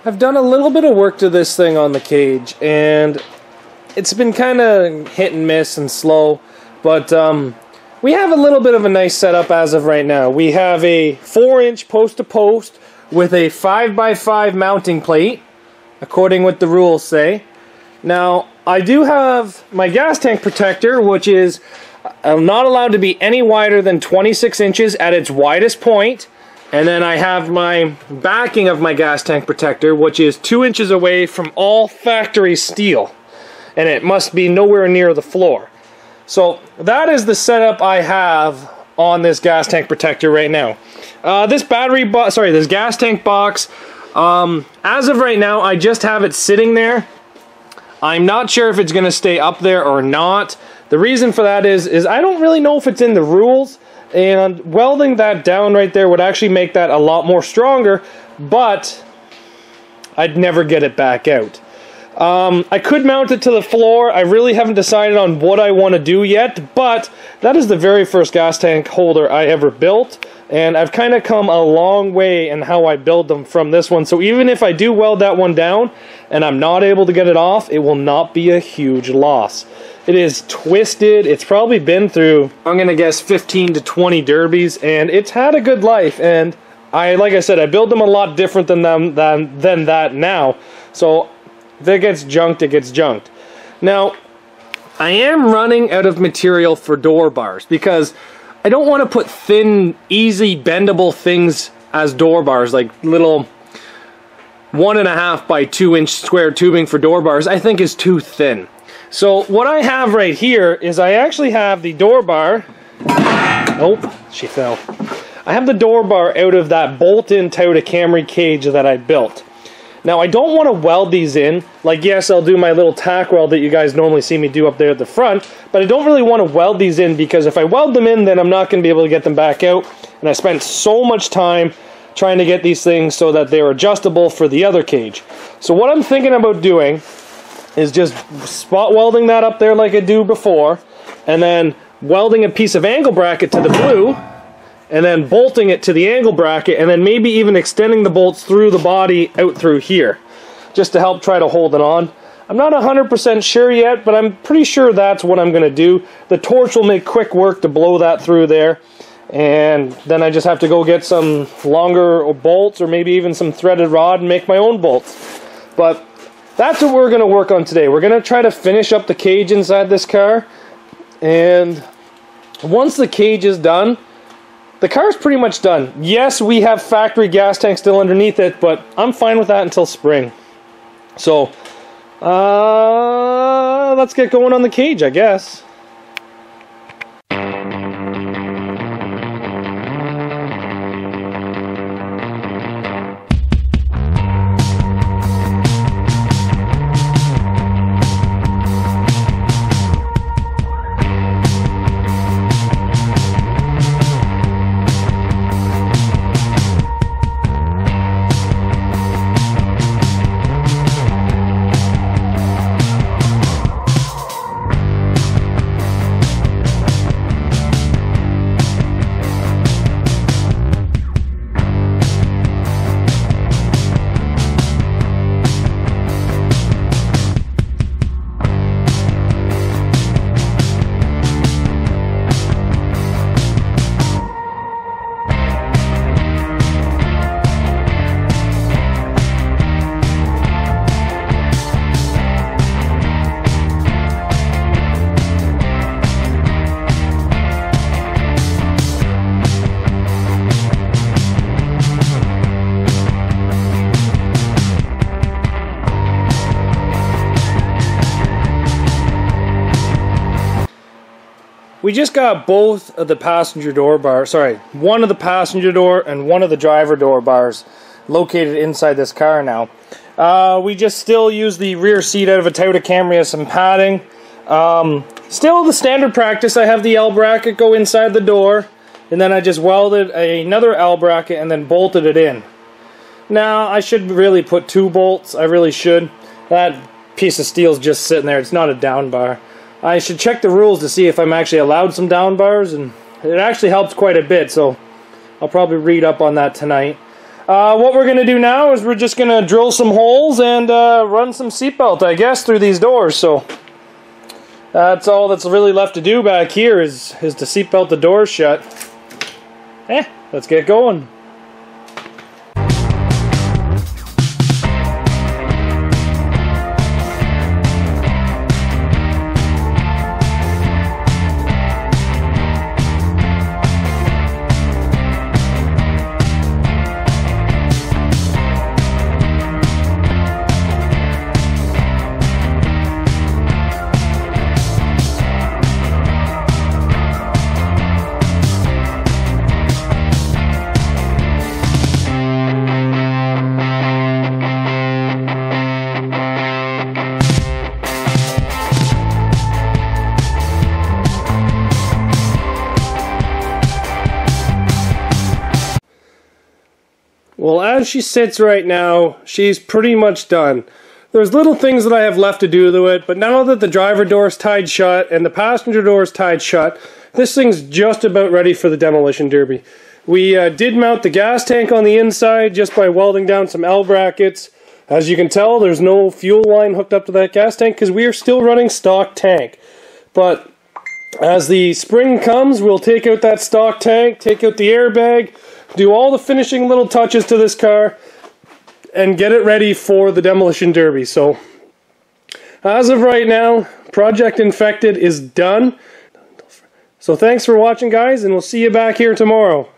I've done a little bit of work to this thing on the cage, and it's been kind of hit and miss and slow, but we have a little bit of a nice setup as of right now. We have a 4-inch post-to-post with a 5x5 mounting plate, according what the rules say. Now, I do have my gas tank protector, which is not allowed to be any wider than 26 inches at its widest point. And then I have my backing of my gas tank protector, which is 2 inches away from all factory steel. And it must be nowhere near the floor. So that is the setup I have on this gas tank protector right now. This gas tank box, as of right now, I just have it sitting there. I'm not sure if it's going to stay up there or not. The reason for that is I don't really know if it's in the rules. And welding that down right there would actually make that a lot more stronger, but I'd never get it back out. I could mount it to the floor. I really haven't decided on what I want to do yet, but that is the very first gas tank holder I ever built, and I've kind of come a long way in how I build them from this one. So even if I do weld that one down and I'm not able to get it off, it will not be a huge loss. It is twisted. It's probably been through, I'm going to guess, 15 to 20 derbies, and it's had a good life. And like I said, I build them a lot different than that now. So if it gets junked, it gets junked. Now, I am running out of material for door bars because I don't want to put thin, easy, bendable things as door bars, like little 1.5 by 2 inch square tubing for door bars. I think is too thin. So what I have right here is I actually have the door bar. Oh, she fell. I have the door bar out of that bolt-in Toyota Camry cage that I built. Now I don't want to weld these in. Like, yes, I'll do my little tack weld that you guys normally see me do up there at the front, but I don't really want to weld these in because if I weld them in, then I'm not going to be able to get them back out. And I spent so much time trying to get these things so that they're adjustable for the other cage. So what I'm thinking about doing is just spot welding that up there like I do before, and then welding a piece of angle bracket to the blue, and then bolting it to the angle bracket, and then maybe even extending the bolts through the body out through here, just to help try to hold it on. I'm not 100% sure yet, but I'm pretty sure that's what I'm going to do. The torch will make quick work to blow that through there, and then I just have to go get some longer bolts, or maybe even some threaded rod, and make my own bolts. But that's what we're going to work on today. We're going to try to finish up the cage inside this car, and once the cage is done, the car's pretty much done. Yes, we have factory gas tanks still underneath it, but I'm fine with that until spring. So, let's get going on the cage, I guess. We just got both of the passenger door bars, one of the passenger door and one of the driver door bars located inside this car now. We just still use the rear seat out of a Toyota Camry as some padding. Still the standard practice. I have the L bracket go inside the door, and then I just welded another L bracket and then bolted it in. Now, I should really put 2 bolts. I really should. That piece of steel is just sitting there. It's not a down bar. I should check the rules to see if I'm actually allowed some down bars, and it actually helps quite a bit, so I'll probably read up on that tonight. What we're going to do now is we're just going to drill some holes and run some seatbelt, I guess, through these doors. So that's all that's really left to do back here is to seatbelt the doors shut. Let's get going. Well, as she sits right now, she's pretty much done. There's little things that I have left to do to it, but now that the driver door is tied shut and the passenger door is tied shut, this thing's just about ready for the demolition derby. We did mount the gas tank on the inside just by welding down some L brackets. As you can tell, there's no fuel line hooked up to that gas tank because we are still running stock tank. But as the spring comes, we'll take out that stock tank, take out the airbag, do all the finishing little touches to this car, and get it ready for the demolition derby. So, as of right now, Project Infected is done. So thanks for watching, guys, and we'll see you back here tomorrow.